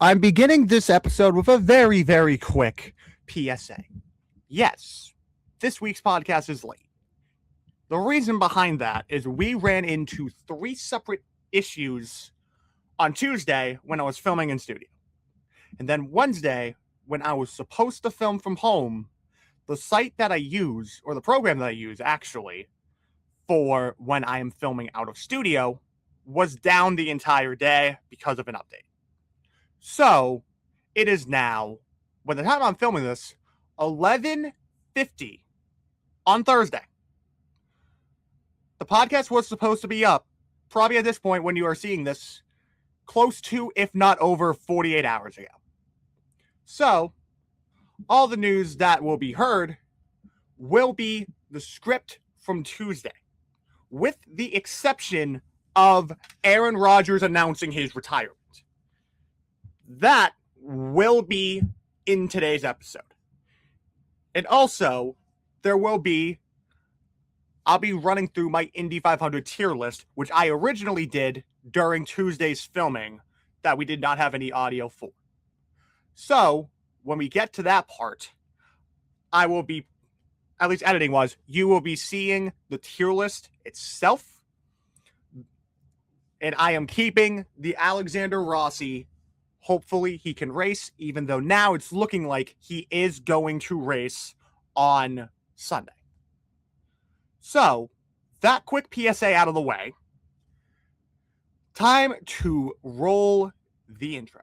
I'm beginning this episode with a very, very quick PSA. Yes, this week's podcast is late. The reason behind that is we ran into 3 separate issues on Tuesday when I was filming in studio. And then Wednesday, when I was supposed to film from home, the site that I use, or the program that I use actually, for when I am filming out of studio, was down the entire day because of an update. So it is now, by the time I'm filming this, 11:50 on Thursday. The podcast was supposed to be up, probably at this point when you are seeing this, close to, if not over, 48 hours ago. So all the news that will be heard will be the script from Tuesday, with the exception of Aaron Rodgers announcing his retirement. That will be in today's episode. And also, I'll be running through my Indy 500 tier list, which I originally did during Tuesday's filming that we did not have any audio for. So, when we get to that part, I will be, at least editing-wise, you will be seeing the tier list itself. And I am keeping the Alexander Rossi. Hopefully he can race, even though now it's looking like he is going to race on Sunday. So, that quick PSA out of the way. Time to roll the intro.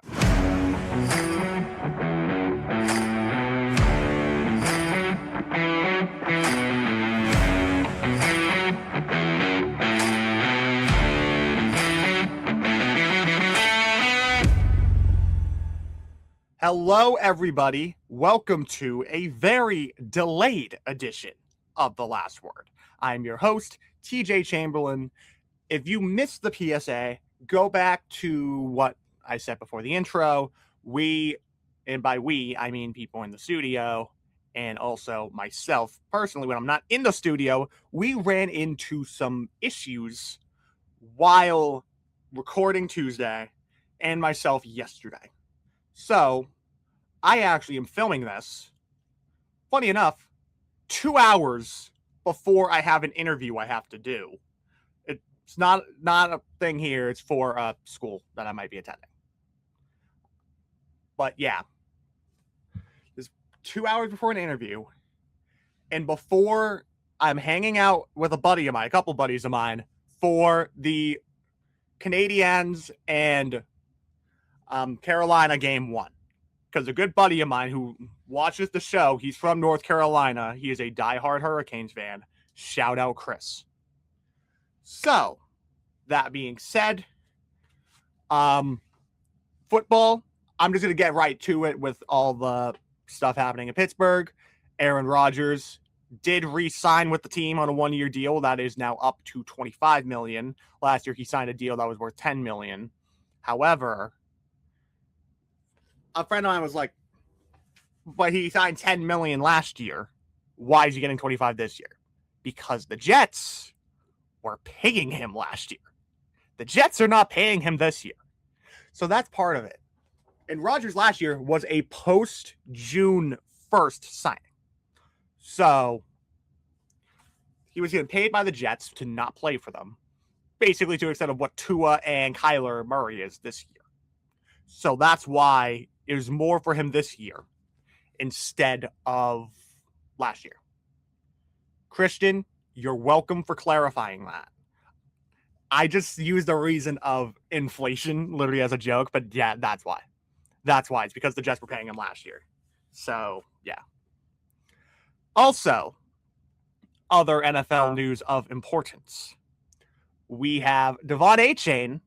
Hello, everybody. Welcome to a very delayed edition of The Last Word. I'm your host, TJ Chamberlain. If you missed the PSA, go back to what I said before the intro. We, and by we, I mean people in the studio, and also myself personally, when I'm not in the studio, we ran into some issues while recording Tuesday and myself yesterday. So, I actually am filming this, funny enough, 2 hours before I have an interview I have to do. It's not a thing here. It's for a school that I might be attending. But yeah, it's 2 hours before an interview, and before I'm hanging out with a couple buddies of mine, for the Canadiens and Carolina game 1. Because a good buddy of mine who watches the show, he's from North Carolina. He is a diehard Hurricanes fan. Shout out Chris. So, that being said, football, I'm just going to get right to it with all the stuff happening in Pittsburgh. Aaron Rodgers did re-sign with the team on a 1-year deal that is now up to $25 million. Last year, he signed a deal that was worth $10 million. However, a friend of mine was like, but he signed $10 million last year. Why is he getting 25 this year? Because the Jets were paying him last year. The Jets are not paying him this year. So that's part of it. And Rodgers last year was a post-June 1st signing. So he was getting paid by the Jets to not play for them, basically to the extent of what Tua and Kyler Murray is this year. So that's why it was more for him this year instead of last year. Christian, you're welcome for clarifying that. I just used the reason of inflation literally as a joke, but yeah, that's why. That's why. It's because the Jets were paying him last year. So, yeah. Also, other NFL news of importance. We have Devon Achane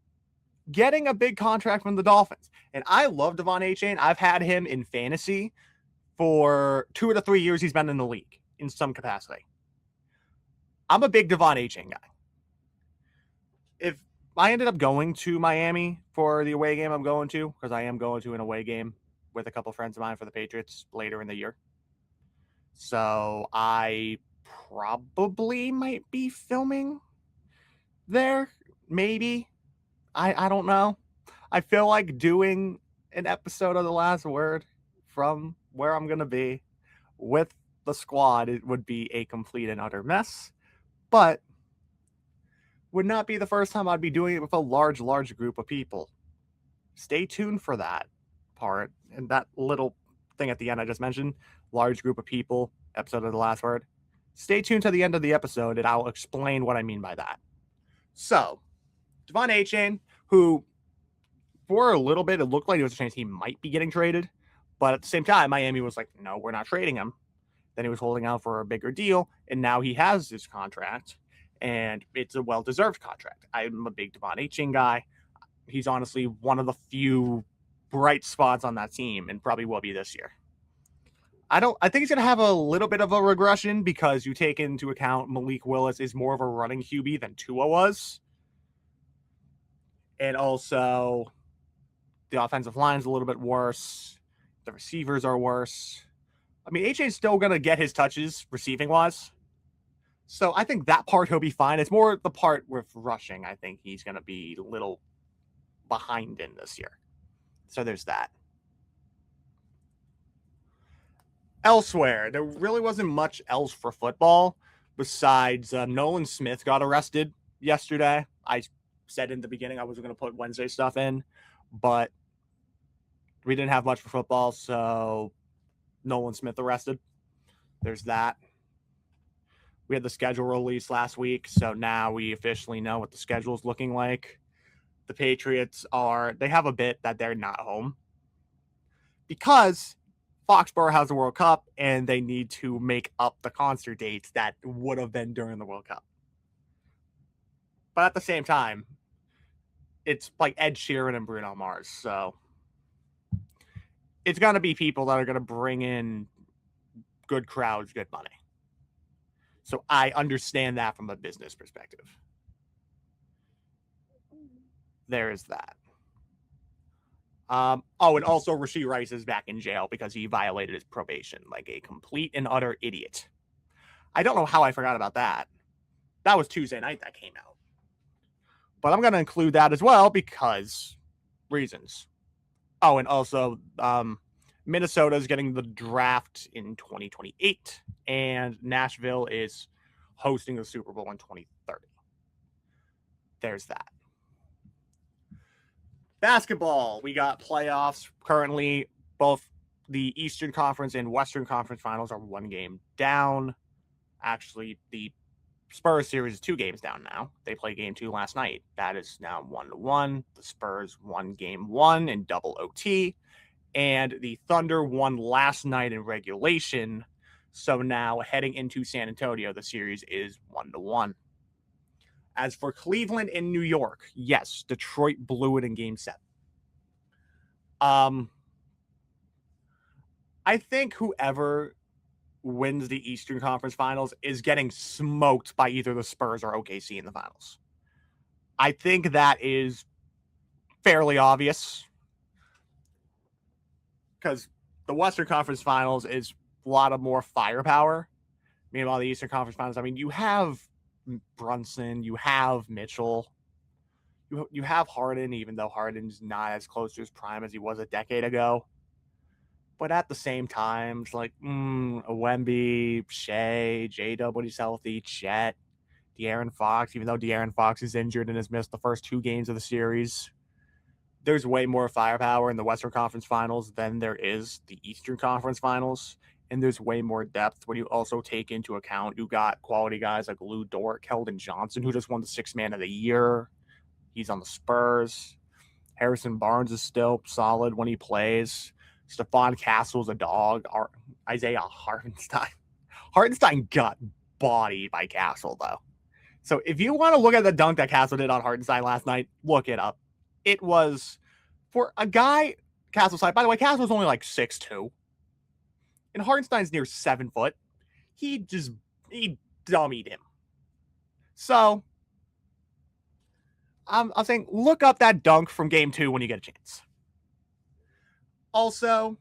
getting a big contract from the Dolphins. And I love Devon Achane. I've had him in fantasy for 2 of the 3 years he's been in the league in some capacity. I'm a big Devon Achane guy. If I ended up going to Miami for the away game I'm going to, because I am going to an away game with a couple friends of mine for the Patriots later in the year. So I probably might be filming there, maybe. I don't know. I feel like doing an episode of The Last Word from where I'm going to be with the squad, it would be a complete and utter mess. But would not be the first time I'd be doing it with a large group of people. Stay tuned for that part and that little thing at the end I just mentioned, large group of people, episode of The Last Word. Stay tuned to the end of the episode and I'll explain what I mean by that. So, De'Von Achane, who for a little bit it looked like there was a chance he might be getting traded, but at the same time, Miami was like, no, we're not trading him. Then he was holding out for a bigger deal, and now he has his contract, and it's a well-deserved contract. I'm a big De'Von Achane guy. He's honestly one of the few bright spots on that team, and probably will be this year. I think he's going to have a little bit of a regression because you take into account Malik Willis is more of a running QB than Tua was. And also, the offensive line's a little bit worse. The receivers are worse. I mean, Achane's still going to get his touches receiving-wise. So I think that part he'll be fine. It's more the part with rushing. I think he's going to be a little behind in this year. So there's that. Elsewhere, there really wasn't much else for football besides Nolan Smith got arrested yesterday. I said in the beginning I was going to put Wednesday stuff in, but we didn't have much for football, so Nolan Smith arrested. There's that. We had the schedule released last week, so now we officially know what the schedule is looking like. The Patriots they have a bit that they're not home because Foxborough has the World Cup and they need to make up the concert dates that would have been during the World Cup. But at the same time, it's like Ed Sheeran and Bruno Mars, so it's going to be people that are going to bring in good crowds, good money. So I understand that from a business perspective. There is that. And also Rashee Rice is back in jail because he violated his probation like a complete and utter idiot. I don't know how I forgot about that. That was Tuesday night that came out. But I'm going to include that as well because reasons. Oh, and also Minnesota is getting the draft in 2028, and Nashville is hosting the Super Bowl in 2030. There's that. Basketball, we got playoffs currently. Both the Eastern Conference and Western Conference finals are 1 game down. Actually, the Spurs series is 2 games down now. They played game 2 last night. That is now 1-1. The Spurs won game 1 in double OT. And the Thunder won last night in regulation. So now heading into San Antonio, the series is 1-1. As for Cleveland and New York, yes, Detroit blew it in game 7. I think whoever wins the Eastern Conference Finals is getting smoked by either the Spurs or OKC in the finals. I think that is fairly obvious because the Western Conference Finals is a lot of more firepower. Meanwhile, the Eastern Conference Finals, I mean, you have Brunson, you have Mitchell, you have Harden, even though Harden's not as close to his prime as he was a decade ago. But at the same time, it's like Wemby, Shea, J.W.'s healthy, Chet, De'Aaron Fox, even though De'Aaron Fox is injured and has missed the first 2 games of the series. There's way more firepower in the Western Conference Finals than there is the Eastern Conference Finals. And there's way more depth when you also take into account you got quality guys like Lou Dort, Keldon Johnson, who just won the 6th Man of the Year. He's on the Spurs. Harrison Barnes is still solid when he plays. Stephon Castle's a dog. Isaiah Hartenstein. Hartenstein got bodied by Castle, though. So if you want to look at the dunk that Castle did on Hartenstein last night, look it up. It was for a guy Castle's height. By the way, Castle was only like 6'2". And Hartenstein's near 7 foot. He dummied him. So I'm saying look up that dunk from game 2 when you get a chance. Also,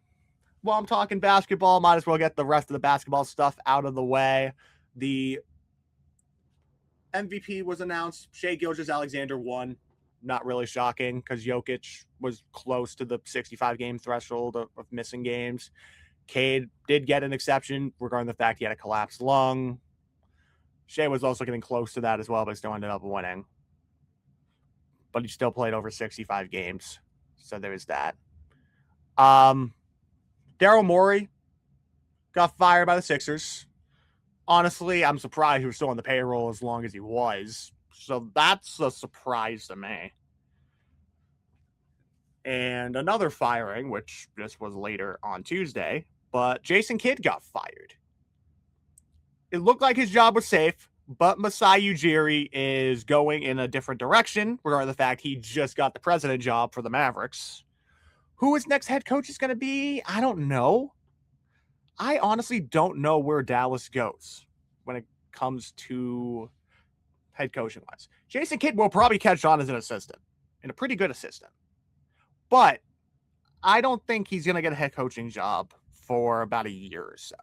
while I'm talking basketball, might as well get the rest of the basketball stuff out of the way. The MVP was announced. Shai Gilgeous-Alexander won. Not really shocking because Jokic was close to the 65-game threshold of missing games. Cade did get an exception regarding the fact he had a collapsed lung. Shea was also getting close to that as well, but still ended up winning. But he still played over 65 games. So there is that. Daryl Morey got fired by the Sixers. Honestly, I'm surprised he was still on the payroll as long as he was. So that's a surprise to me. And another firing, which this was later on Tuesday, but Jason Kidd got fired. It looked like his job was safe, but Masai Ujiri is going in a different direction regarding the fact he just got the president job for the Mavericks. Who his next head coach is going to be, I don't know. I honestly don't know where Dallas goes when it comes to head coaching wise. Jason Kidd will probably catch on as an assistant, and a pretty good assistant. But I don't think he's going to get a head coaching job for about a year or so.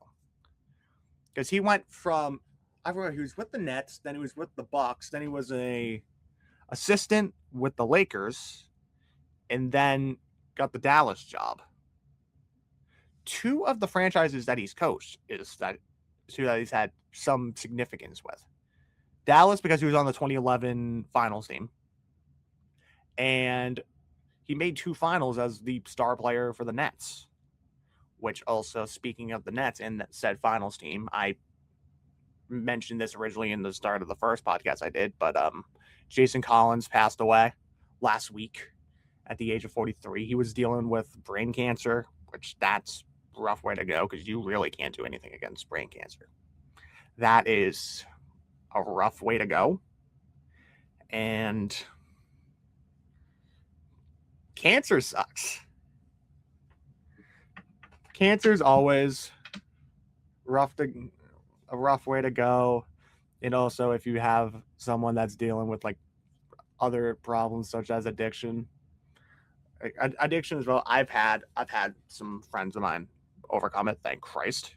Because he went from, I remember he was with the Nets, then he was with the Bucks, then he was a assistant with the Lakers, and then got the Dallas job. Two of the franchises that he's coached is that two that he's had some significance with. Dallas, because he was on the 2011 finals team. And he made 2 finals as the star player for the Nets. Which also, speaking of the Nets and that said finals team, I mentioned this originally in the start of the first podcast I did, but Jason Collins passed away last week at the age of 43. He was dealing with brain cancer, which that's a rough way to go because you really can't do anything against brain cancer. That is a rough way to go. And cancer sucks. Cancer's always a rough way to go. And also if you have someone that's dealing with like other problems such as addiction as well. I've had some friends of mine overcome it, thank Christ.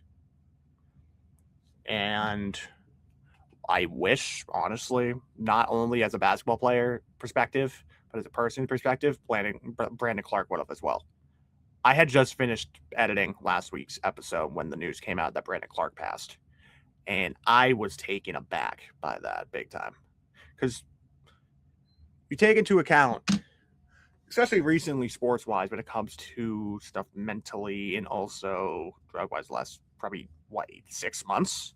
And I wish, honestly, not only as a basketball player perspective, but as a person perspective, Brandon Clarke would have as well. I had just finished editing last week's episode when the news came out that Brandon Clarke passed. And I was taken aback by that big time. Because you take into account, especially recently sports-wise, when it comes to stuff mentally and also drug-wise, the last probably, 6 months?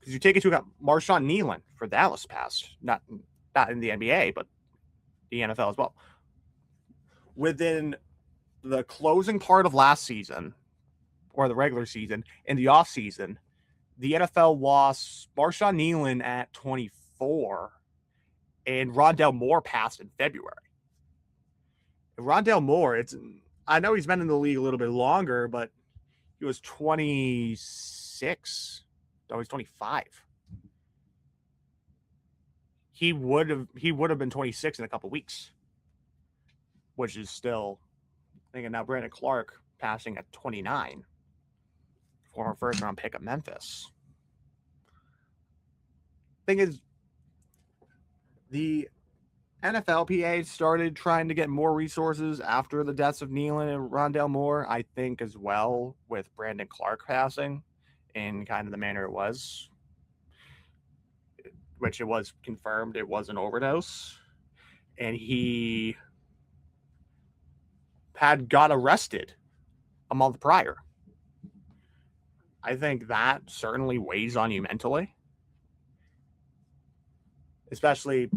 Because you take into account Marshawn Kneeland for Dallas passed. Not in the NBA, but the NFL as well. Within the closing part of last season, or the regular season, in the offseason, the NFL lost Marshawn Kneeland at 24, and Rondale Moore passed in February. Rondale Moore, I know he's been in the league a little bit longer, but he was 26. No, he's 25. He would have been 26 in a couple weeks, which is still thinking. Now Brandon Clarke passing at 29, former first-round pick of Memphis. Thing is, the NFLPA started trying to get more resources after the deaths of Kneeland and Rondale Moore, I think, as well, with Brandon Clarke passing in kind of the manner it was, which it was confirmed it was an overdose. And he had got arrested a month prior. I think that certainly weighs on you mentally. Especially,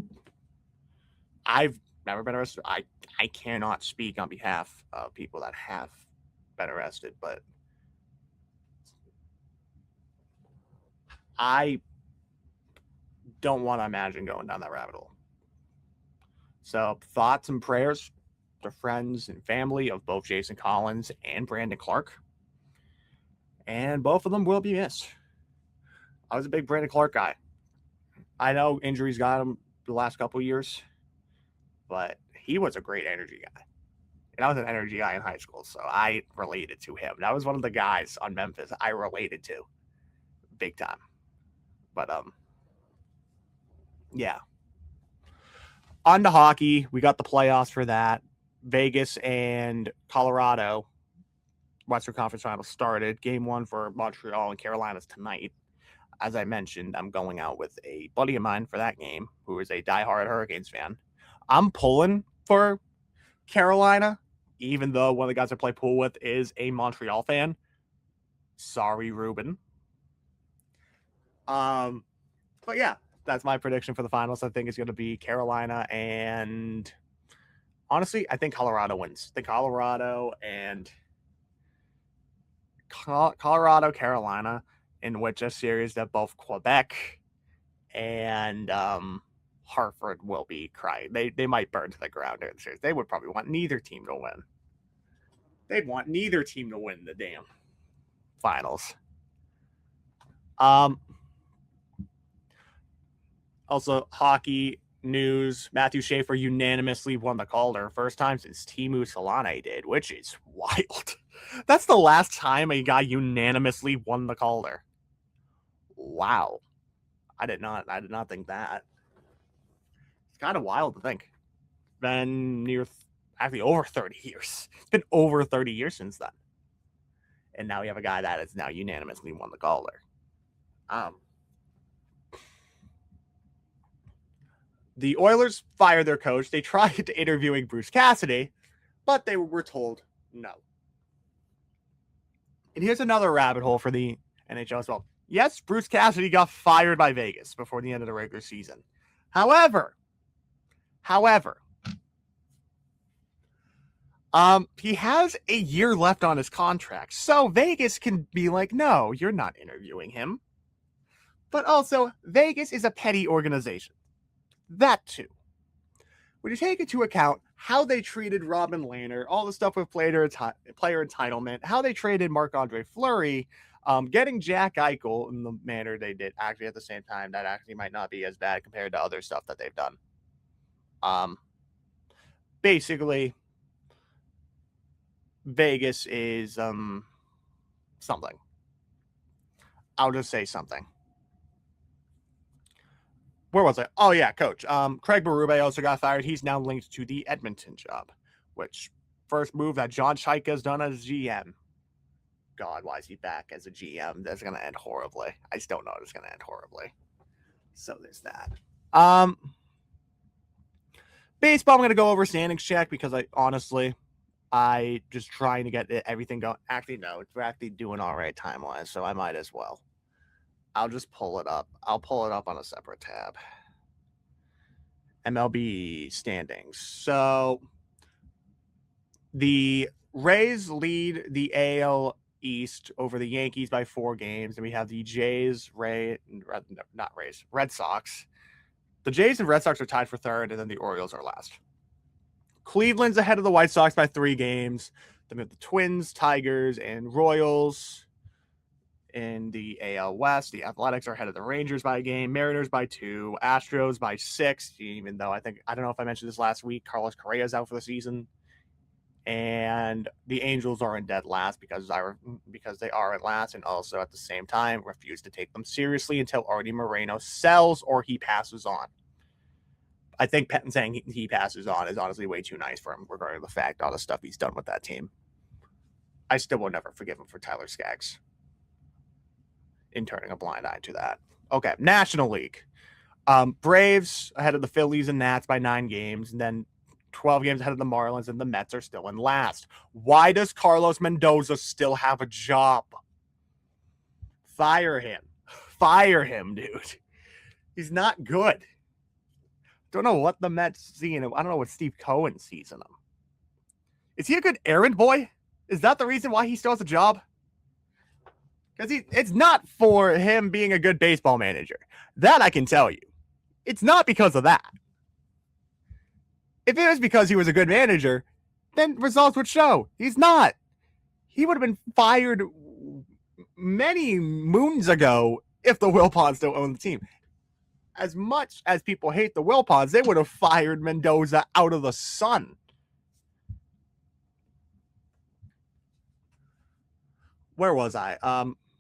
I've never been arrested. I cannot speak on behalf of people that have been arrested, but I don't want to imagine going down that rabbit hole. So thoughts and prayers to friends and family of both Jason Collins and Brandon Clarke. And both of them will be missed. I was a big Brandon Clarke guy. I know injuries got him the last couple of years, but he was a great energy guy. And I was an energy guy in high school, so I related to him. That was one of the guys on Memphis I related to big time. But, yeah. On to hockey. We got the playoffs for that. Vegas and Colorado Western Conference Finals started. Game 1 for Montreal and Carolina's tonight. As I mentioned, I'm going out with a buddy of mine for that game who is a diehard Hurricanes fan. I'm pulling for Carolina, even though one of the guys I play pool with is a Montreal fan. Sorry, Ruben. But yeah, that's my prediction for the finals. I think it's going to be Carolina, and honestly, I think Colorado wins. The Colorado, Carolina, in which a series that both Quebec and Hartford will be crying. They might burn to the ground during the series. They would probably want neither team to win. They'd want neither team to win the damn finals. Also, hockey news. Matthew Schaefer unanimously won the Calder. First time since Teemu Selanne did, which is wild. That's the last time a guy unanimously won the Calder. Wow. I did not think that. It's kind of wild to think. Been actually over 30 years. It's been over 30 years since then. And now we have a guy that has now unanimously won the Calder. The Oilers fired their coach. They tried interviewing Bruce Cassidy, but they were told no. And here's another rabbit hole for the NHL as well. Yes, Bruce Cassidy got fired by Vegas before the end of the regular season. However, he has a year left on his contract, so Vegas can be like, no, you're not interviewing him. But also, Vegas is a petty organization. That too. When you take into account how they treated Robin Lehner, all the stuff with player entitlement, how they traded Marc-Andre Fleury, getting Jack Eichel in the manner they did, actually at the same time, that actually might not be as bad compared to other stuff that they've done. Basically, Vegas is something. I'll just say something. Where was I? Oh, yeah, coach. Craig Berube also got fired. He's now linked to the Edmonton job, which first move that John Chaika has done as GM. God, why is he back as a GM? That's going to end horribly. I just don't know. It's going to end horribly. So there's that. Baseball, I'm going to go over standings check because I just trying to get everything going. Actually, no, we're actually doing all right time-wise, so I might as well. I'll just pull it up. I'll pull it up on a separate tab. MLB standings. So the Rays lead the AL East over the Yankees by 4 games. And we have the Red Sox. The Jays and Red Sox are tied for third, and then the Orioles are last. Cleveland's ahead of the White Sox by 3 games. Then we have the Twins, Tigers, and Royals. In the AL West, the Athletics are ahead of the Rangers by a game, Mariners by 2, Astros by 6, even though I don't know if I mentioned this last week, Carlos Correa is out for the season. And the Angels are in dead last because they are at last, and also at the same time refuse to take them seriously until Artie Moreno sells or he passes on. I think saying he passes on is honestly way too nice for him, regarding the fact all the stuff he's done with that team. I still will never forgive him for Tyler Skaggs in turning a blind eye to that. Okay, National League. Braves ahead of the Phillies and Nats by 9 games, and then 12 games ahead of the Marlins, and the Mets are still in last. Why does Carlos Mendoza still have a job? Fire him. Fire him, dude. He's not good. Don't know what the Mets see in him. I don't know what Steve Cohen sees in him. Is he a good errand boy? Is that the reason why he still has a job? Because it's not for him being a good baseball manager. That I can tell you. It's not because of that. If it was because he was a good manager, then results would show. He's not. He would have been fired many moons ago if the Wilpons still owned the team. As much as people hate the Wilpons, they would have fired Mendoza out of the sun. Where was I?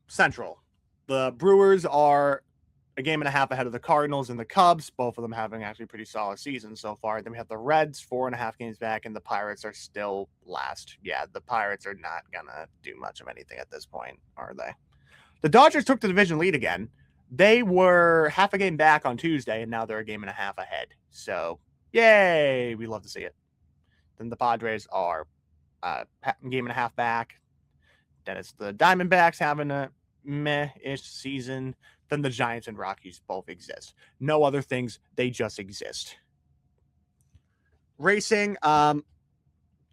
Central. The Brewers are a game and a half ahead of the Cardinals and the Cubs, both of them having actually pretty solid seasons so far. Then we have the Reds, 4.5 games back, and the Pirates are still last. Yeah, the Pirates are not going to do much of anything at this point, are they? The Dodgers took the division lead again. They were half a game back on Tuesday, and now they're a game and a half ahead. So, yay! We love to see it. Then the Padres are a game and a half back. Then it's the Diamondbacks having a meh-ish season. Then the Giants and Rockies both exist. No other things. They just exist. Racing,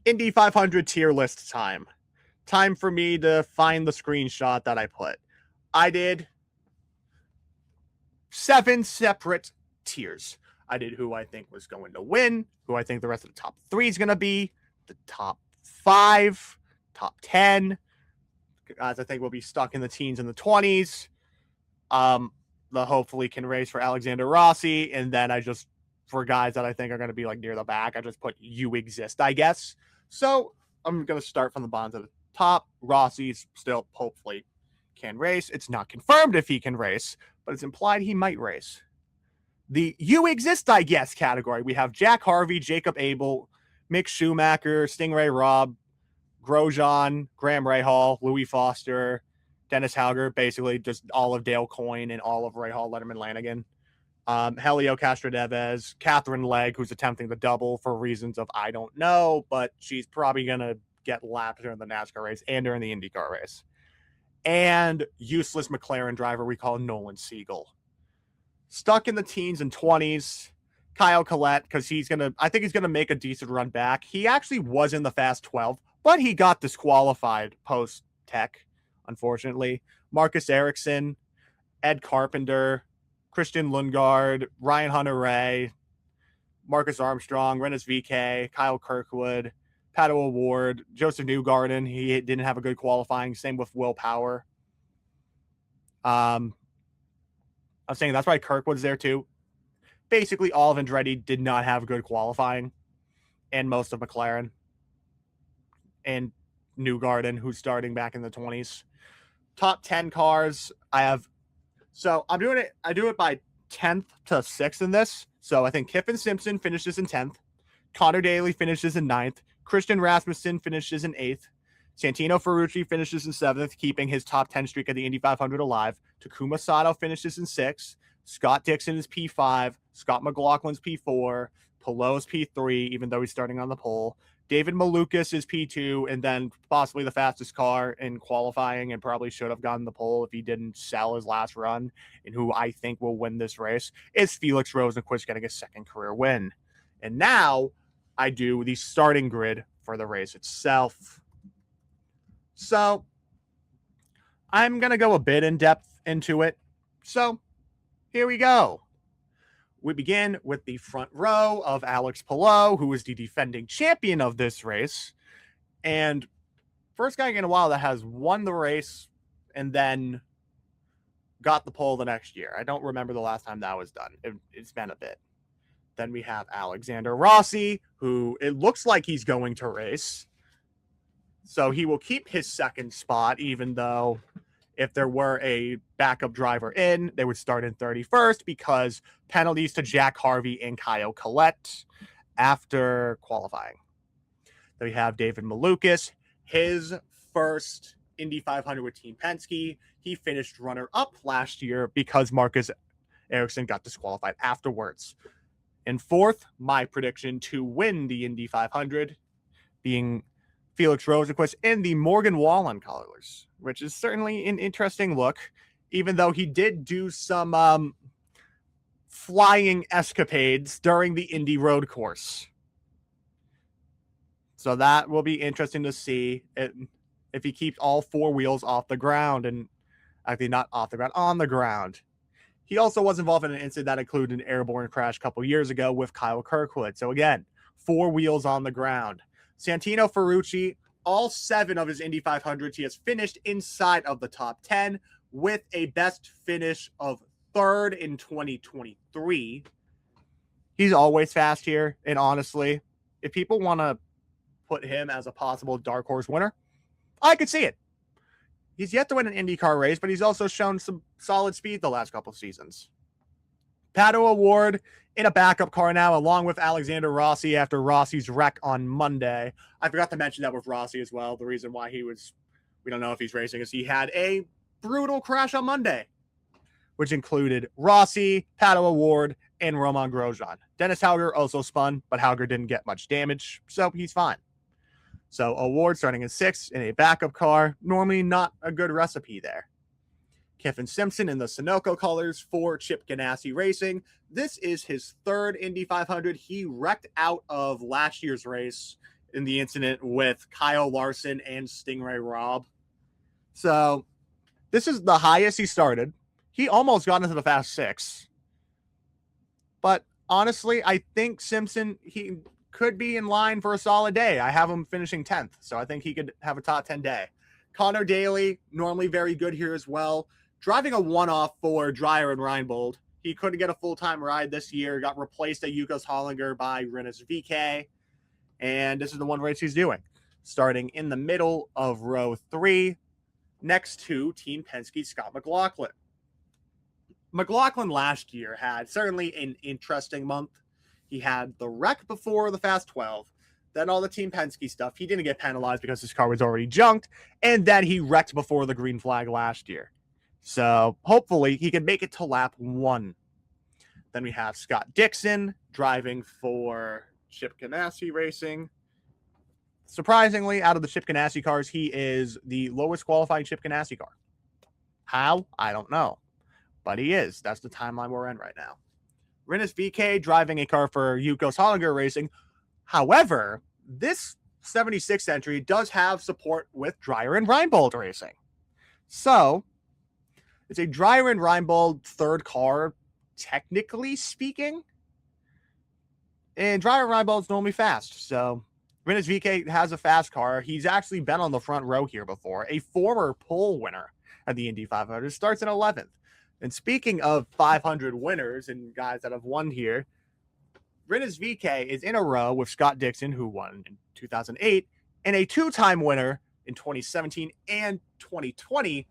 Indy 500 tier list time. Time for me to find the screenshot that I put. I did 7 separate tiers. I did who I think was going to win, who I think the rest of the top 3 is going to be, the top 5, top 10, guys I think will be stuck in the teens and the 20s. The hopefully can race for Alexander Rossi, and then I just, for guys that I think are going to be like near the back, I just put you exist, I guess. So I'm going to start from the bottom to the top. Rossi's still hopefully can race. It's not confirmed if he can race, but it's implied he might race. The you exist, I guess category, we have Jack Harvey, Jacob Abel, Mick Schumacher, Stingray Robb, Grosjean, Graham Rahal, Louis Foster, Dennis Hauger, basically just all of Dale Coyne and all of Rahal, Letterman, Lanigan. Helio Castroneves, Catherine Legg, who's attempting the double for reasons of I don't know, but she's probably going to get lapped during the NASCAR race and during the IndyCar race. And useless McLaren driver we call Nolan Siegel. Stuck in the teens and 20s, Kyle Collette, because I think he's going to make a decent run back. He actually was in the Fast 12, but he got disqualified post-tech, unfortunately. Marcus Ericsson, Ed Carpenter, Christian Lundgaard, Ryan Hunter-Ray, Marcus Armstrong, Rennes VK, Kyle Kirkwood, Pato O'Ward, Joseph Newgarden. He didn't have a good qualifying. Same with Will Power. I'm saying that's why Kirkwood's there too. Basically, all of Andretti did not have good qualifying, and most of McLaren. And Newgarden, who's starting back in the 20s. Top 10 cars, I do it by 10th to 6th in this. So I think Kiffin Simpson finishes in 10th. Connor Daly finishes in 9th. Christian Rasmussen finishes in 8th. Santino Ferrucci finishes in 7th, keeping his top 10 streak at the Indy 500 alive. Takuma Sato finishes in 6th. Scott Dixon is P5. Scott McLaughlin's P4. Pelot's P3, even though he's starting on the pole. David Malukas is P2, and then possibly the fastest car in qualifying and probably should have gotten the pole if he didn't sell his last run, and who I think will win this race, is Felix Rosenqvist getting a second career win. And now I do the starting grid for the race itself. So I'm going to go a bit in depth into it. So here we go. We begin with the front row of Alex Palou, who is the defending champion of this race. And first guy in a while that has won the race and then got the pole the next year. I don't remember the last time that was done. It's been a bit. Then we have Alexander Rossi, who it looks like he's going to race. So he will keep his second spot, even though if there were a backup driver in, they would start in 31st because penalties to Jack Harvey and Kyle Collette after qualifying. Then we have David Malukas, his first Indy 500 with Team Penske. He finished runner-up last year because Marcus Ericsson got disqualified afterwards. In 4th, my prediction to win the Indy 500 being Felix Rosenqvist and the Morgan Wallen colors, which is certainly an interesting look, even though he did do some flying escapades during the Indy road course. So that will be interesting to see if he keeps all 4 wheels off the ground, and actually not off the ground, on the ground. He also was involved in an incident that included an airborne crash a couple years ago with Kyle Kirkwood. So again, 4 wheels on the ground. Santino Ferrucci, all 7 of his Indy 500s, he has finished inside of the top 10 with a best finish of 3rd in 2023. He's always fast here, and honestly, if people want to put him as a possible dark horse winner, I could see it. He's yet to win an IndyCar race, but he's also shown some solid speed the last couple of seasons. Pato O'Ward in a backup car now, along with Alexander Rossi after Rossi's wreck on Monday. I forgot to mention that with Rossi as well. The reason why we don't know if he's racing, is he had a brutal crash on Monday, which included Rossi, Pato O'Ward, and Romain Grosjean. Dennis Hauger also spun, but Hauger didn't get much damage, so he's fine. So O'Ward starting in 6th in a backup car. Normally not a good recipe there. Kyffin Simpson in the Sunoco colors for Chip Ganassi Racing. This is his 3rd Indy 500. He wrecked out of last year's race in the incident with Kyle Larson and Stingray Robb. So this is the highest he started. He almost got into the Fast 6. But honestly, I think Simpson, he could be in line for a solid day. I have him finishing 10th, so I think he could have a top 10 day. Connor Daly, normally very good here as well. Driving a one-off for Dreyer and Reinbold. He couldn't get a full-time ride this year. Got replaced at Yukos Hollinger by Rinus VeeKay. And this is the one race he's doing. Starting in the middle of row 3, next to Team Penske Scott McLaughlin. McLaughlin last year had certainly an interesting month. He had the wreck before the Fast 12, then all the Team Penske stuff. He didn't get penalized because his car was already junked, and then he wrecked before the green flag last year. So hopefully he can make it to lap 1. Then we have Scott Dixon driving for Chip Ganassi Racing. Surprisingly, out of the Chip Ganassi cars, he is the lowest qualifying Chip Ganassi car. How? I don't know. But he is. That's the timeline we're in right now. Rinus VeeKay driving a car for Yukos Hollinger Racing. However, this 76 entry does have support with Dreyer and Reinbold Racing. So it's a Dreyer and Reinbold 3rd car, technically speaking. And Dreyer and Reinbold's normally fast. So Rinus VeeKay has a fast car. He's actually been on the front row here before. A former pole winner at the Indy 500. Starts in 11th. And speaking of 500 winners and guys that have won here, Rinus VeeKay is in a row with Scott Dixon, who won in 2008, and a 2-time winner in 2017 and 2020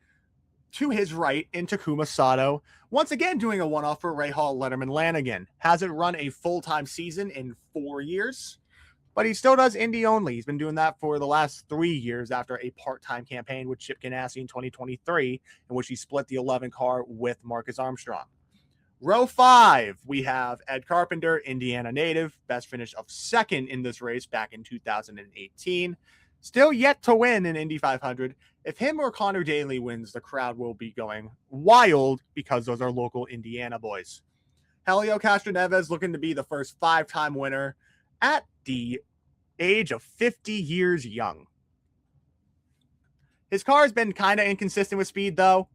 to his right in Takuma Sato. Once again, doing a one-off for Rahal Letterman Lanigan. Hasn't run a full-time season in 4 years, but he still does Indy only. He's been doing that for the last 3 years after a part-time campaign with Chip Ganassi in 2023, in which he split the 11 car with Marcus Armstrong. Row 5, we have Ed Carpenter, Indiana native, best finish of 2nd in this race back in 2018. Still yet to win an Indy 500. If him or Connor Daly wins, the crowd will be going wild because those are local Indiana boys. Helio Castroneves looking to be the first 5-time winner at the age of 50 years young. His car has been kind of inconsistent with speed, though,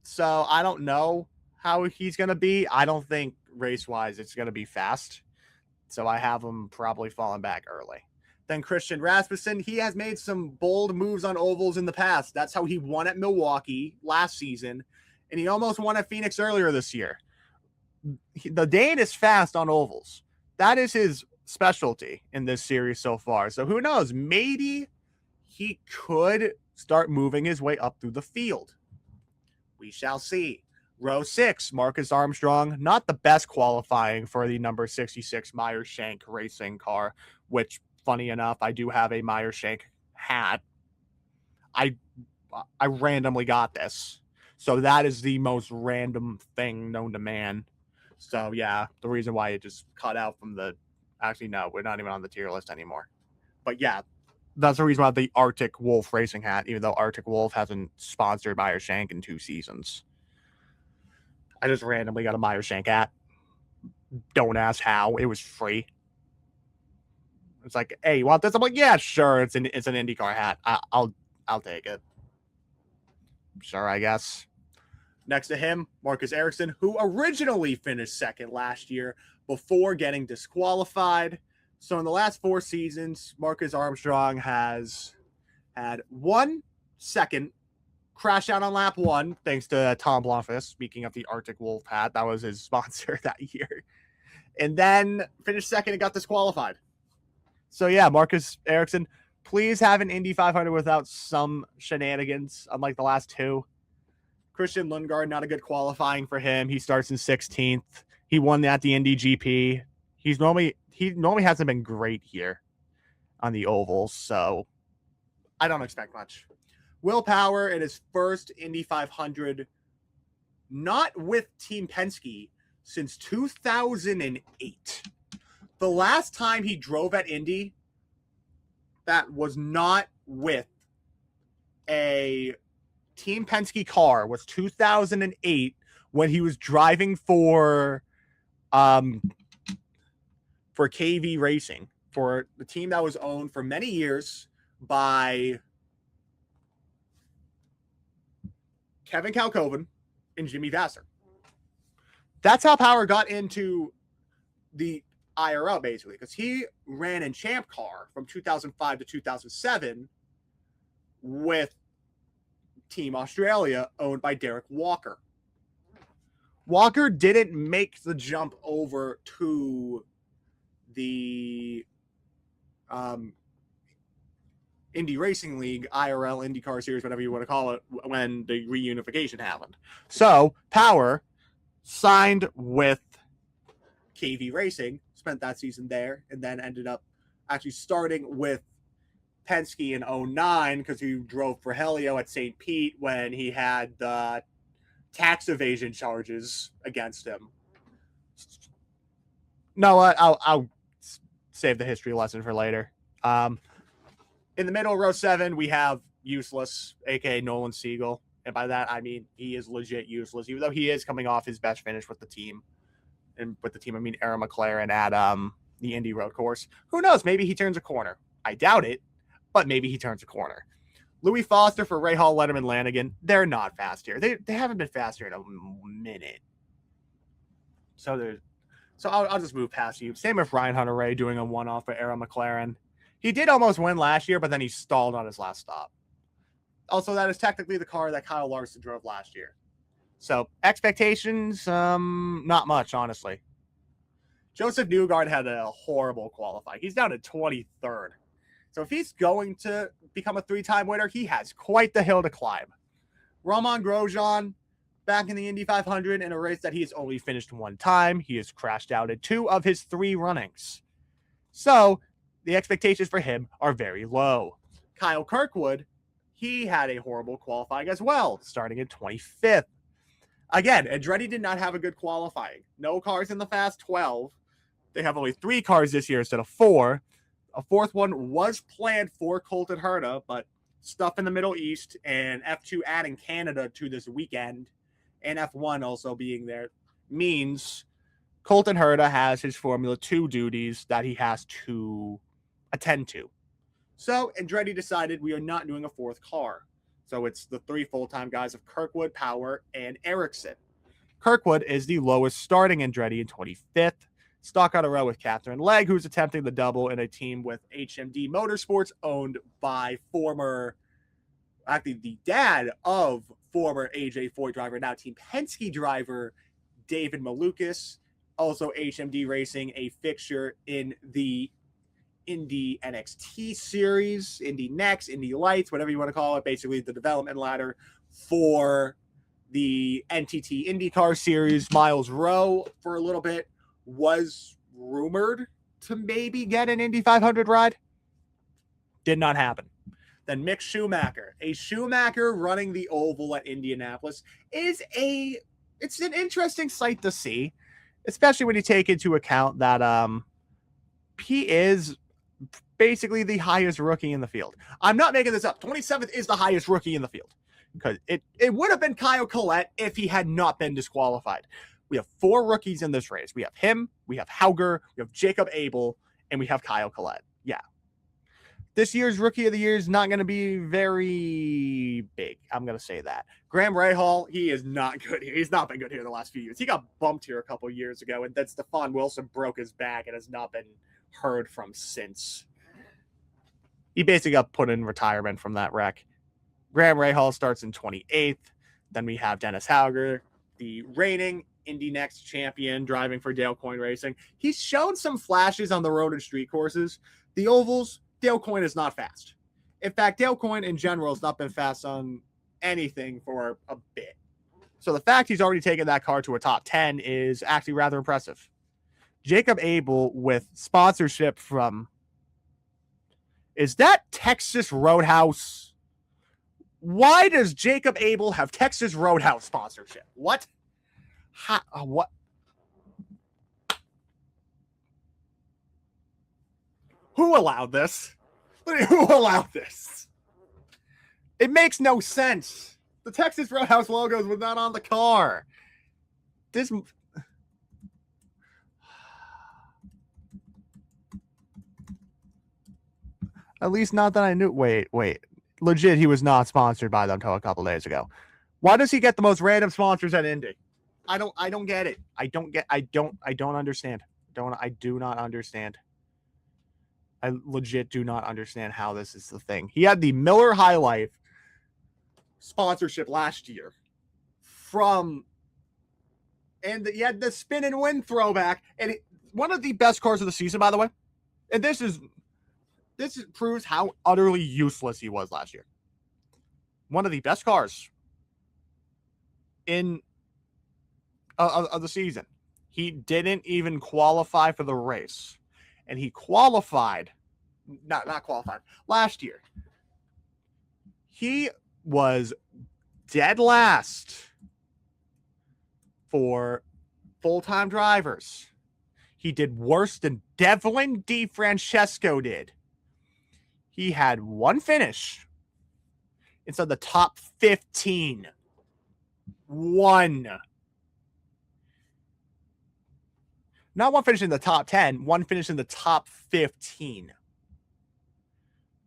so I don't know how he's going to be. I don't think race-wise it's going to be fast, so I have him probably falling back early. Then Christian Rasmussen, he has made some bold moves on ovals in the past. That's how he won at Milwaukee last season, and he almost won at Phoenix earlier this year. The Dane is fast on ovals. That is his specialty in this series so far. So who knows? Maybe he could start moving his way up through the field. We shall see. Row 6, Marcus Armstrong, not the best qualifying for the number 66 Meyer Shank racing car, which, funny enough, I do have a Meyer Shank hat. I randomly got this. So that is the most random thing known to man. So yeah, the reason why it just cut out from the, actually no, we're not even on the tier list anymore. But yeah, that's the reason why the Arctic Wolf racing hat, even though Arctic Wolf hasn't sponsored Meyer Shank in 2 seasons. I just randomly got a Meyer Shank hat. Don't ask how. It was free. It's like, hey, you want this? I'm like, yeah, sure. It's an IndyCar hat. I'll take it. Sure, I guess. Next to him, Marcus Ericsson, who originally finished 2nd last year before getting disqualified. So in the last 4 seasons, Marcus Armstrong has had 1 second, crash out on lap 1, thanks to Tom Blomqvist. Speaking of the Arctic Wolf hat, that was his sponsor that year. And then finished 2nd and got disqualified. So yeah, Marcus Ericsson, please have an Indy 500 without some shenanigans, unlike the last 2. Christian Lundgaard, not a good qualifying for him. He starts in 16th. He won at the Indy GP. He normally hasn't been great here on the ovals, so I don't expect much. Will Power in his first Indy 500, not with Team Penske, since 2008. The last time he drove at Indy, that was not with a Team Penske car, was 2008 when he was driving for KV Racing, for the team that was owned for many years by Kevin Kalkoven and Jimmy Vasser. That's how Power got into the IRL, basically, because he ran in Champ Car from 2005 to 2007 with Team Australia, owned by Derek Walker. Walker didn't make the jump over to the Indy Racing League, IRL, IndyCar Series, whatever you want to call it, when the reunification happened. So Power signed with KV Racing, spent that season there, and then ended up actually starting with Penske in 2009 because he drove for Helio at St. Pete when he had the tax evasion charges against him. No, I'll save the history lesson for later. In the middle of row 7, we have Useless, aka Nolan Siegel. And by that, I mean he is legit useless, even though he is coming off his best finish with the team. And with the team, I mean Aaron McLaren at the Indy Road Course. Who knows? Maybe he turns a corner. I doubt it, but maybe he turns a corner. Louis Foster for Ray Hall, Letterman, Lanigan. They're not fast here. They haven't been fast here in a minute. So I'll just move past you. Same with Ryan Hunter-Reay doing a one-off for Aaron McLaren. He did almost win last year, but then he stalled on his last stop. Also, that is technically the car that Kyle Larson drove last year. So expectations, not much, honestly. Joseph Newgarden had a horrible qualifying. He's down to 23rd. So if he's going to become a 3-time winner, he has quite the hill to climb. Romain Grosjean, back in the Indy 500 in a race that he has only finished one time. He has crashed out in 2 of his 3 runnings. So the expectations for him are very low. Kyle Kirkwood, he had a horrible qualifying as well, starting in 25th. Again, Andretti did not have a good qualifying. No cars in the Fast 12. They have only 3 cars this year instead of 4. A 4th one was planned for Colton Herta, but stuff in the Middle East and F2 adding Canada to this weekend and F1 also being there means Colton Herta has his Formula 2 duties that he has to attend to. So Andretti decided we are not doing a 4th car. So it's the 3 full-time guys of Kirkwood, Power, and Ericsson. Kirkwood is the lowest starting Andretti in 25th. Stock on a row with Catherine Legg, who's attempting the double in a team with HMD Motorsports, owned by the dad of former AJ Foyt driver, now Team Penske driver, David Malukas. Also HMD Racing, a fixture in the Indy NXT series, Indy Next, Indy Lights, whatever you want to call it, basically the development ladder for the NTT IndyCar series. Miles Rowe, for a little bit, was rumored to maybe get an Indy 500 ride. Did not happen. Then Mick Schumacher. A Schumacher running the oval at Indianapolis it's an interesting sight to see, especially when you take into account that he is basically the highest rookie in the field. I'm not making this up. 27th is the highest rookie in the field, because it would have been Kyle Collette if he had not been disqualified. We have 4 rookies in this race. We have him, we have Hauger, we have Jacob Abel, and we have Kyle Collette. Yeah. This year's Rookie of the Year is not going to be very big. I'm going to say that. Graham Rahal, he is not good here. He's not been good here the last few years. He got bumped here a couple years ago, and then Stefan Wilson broke his back and has not been heard from since. He basically got put in retirement from that wreck. Graham Rahal starts in 28th. Then we have Dennis Hauger, the reigning Indy Next champion, driving for Dale Coyne Racing. He's shown some flashes on the road and street courses. The ovals, Dale Coyne is not fast. In fact, Dale Coyne in general has not been fast on anything for a bit. So the fact he's already taken that car to a top 10 is actually rather impressive. Jacob Abel with sponsorship from, is that Texas Roadhouse? Why does Jacob Abel have Texas Roadhouse sponsorship? What? What? Who allowed this? Who allowed this? It makes no sense. The Texas Roadhouse logos were not on the car. This. At least not that I knew. Wait. Legit, he was not sponsored by them until a couple days ago. Why does he get the most random sponsors at Indy? I don't get it. I don't understand. I do not understand. I legit do not understand how this is the thing. He had the Miller High Life sponsorship last year and he had the spin and win throwback, and one of the best cars of the season, by the way. And this proves how utterly useless he was last year. One of the best cars in of the season. He didn't even qualify for the race. And he qualified, not qualified, last year. He was dead last for full-time drivers. He did worse than Devlin DeFrancesco did. He had one finish inside the top 15. One. Not one finish in the top 10, one finish in the top 15.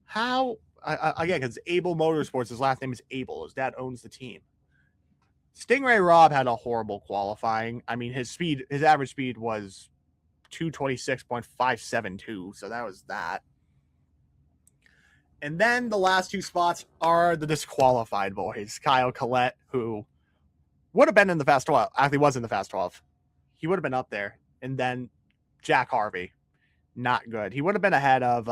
How? Again, because Abel Motorsports, his last name is Abel. His dad owns the team. Stingray Rob had a horrible qualifying. I mean, his average speed was 226.572, so that was that. And then the last two spots are the disqualified boys. Kyle Collette, who would have been in the Fast 12, actually was in the Fast 12. He would have been up there. And then Jack Harvey, not good. He would have been ahead of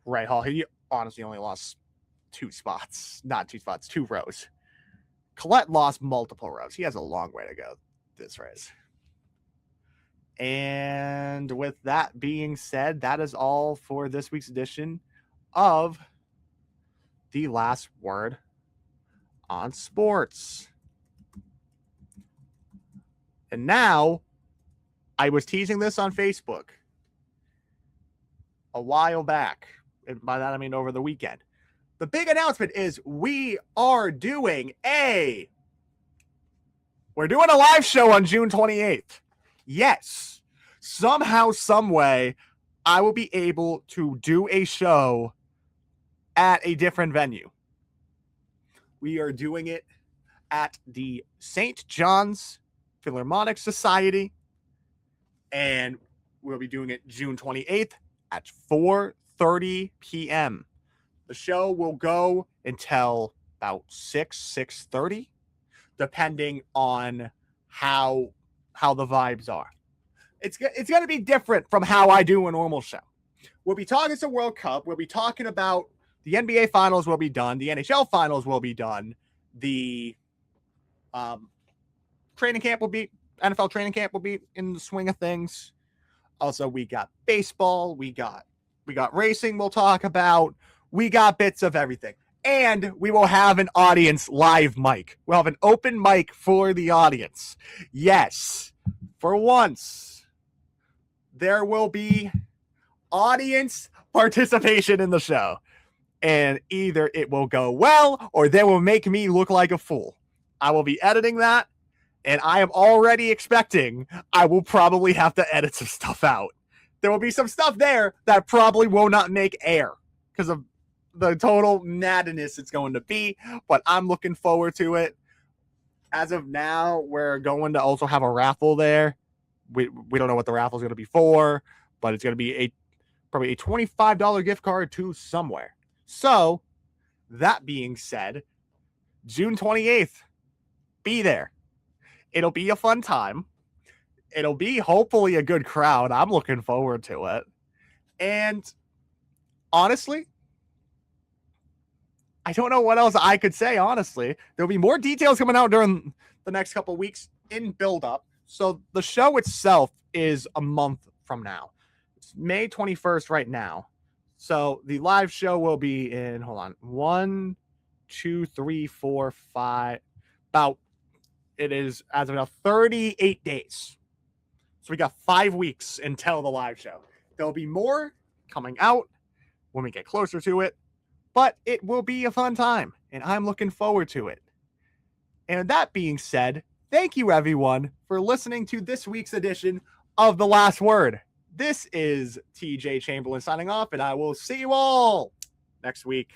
Ray Hall. He honestly only lost 2 spots. Not 2 spots, 2 rows. Collette lost multiple rows. He has a long way to go this race. And with that being said, that is all for this week's edition of The Last Word on Sports. And now, I was teasing this on Facebook a while back. And by that, I mean over the weekend. The big announcement is we are doing a live show on June 28th. Yes. Somehow, some way, I will be able to do a show at a different venue. We are doing it at the St. John's Philharmonic Society. And we'll be doing it June 28th at 4:30 p.m. The show will go until about 6:30, depending on how the vibes are. It's going to be different from how I do a normal show. We'll be talking some World Cup. We'll be talking about the NBA Finals will be done. The NHL Finals will be done. The NFL training camp will be in the swing of things. Also, we got baseball. We got racing we'll talk about. We got bits of everything. And we will have an audience live mic. We'll have an open mic for the audience. Yes, for once, there will be audience participation in the show. And either it will go well or they will make me look like a fool. I will be editing that. And I am already expecting I will probably have to edit some stuff out. There will be some stuff there that probably will not make air because of the total madness it's going to be. But I'm looking forward to it. As of now, we're going to also have a raffle there. We don't know what the raffle is going to be for, but it's going to be probably a $25 gift card to somewhere. So, that being said, June 28th, be there. It'll be a fun time. It'll be hopefully a good crowd. I'm looking forward to it. And honestly, I don't know what else I could say, honestly. There'll be more details coming out during the next couple of weeks in build-up. So the show itself is a month from now. It's May 21st right now. So the live show will be in, hold on, 1, 2, 3, 4, 5, about, it is as of now 38 days. So we got 5 weeks until the live show. There'll be more coming out when we get closer to it, but it will be a fun time, and I'm looking forward to it. And that being said, thank you everyone for listening to this week's edition of The Last Word. This is TJ Chamberlain signing off, and I will see you all next week.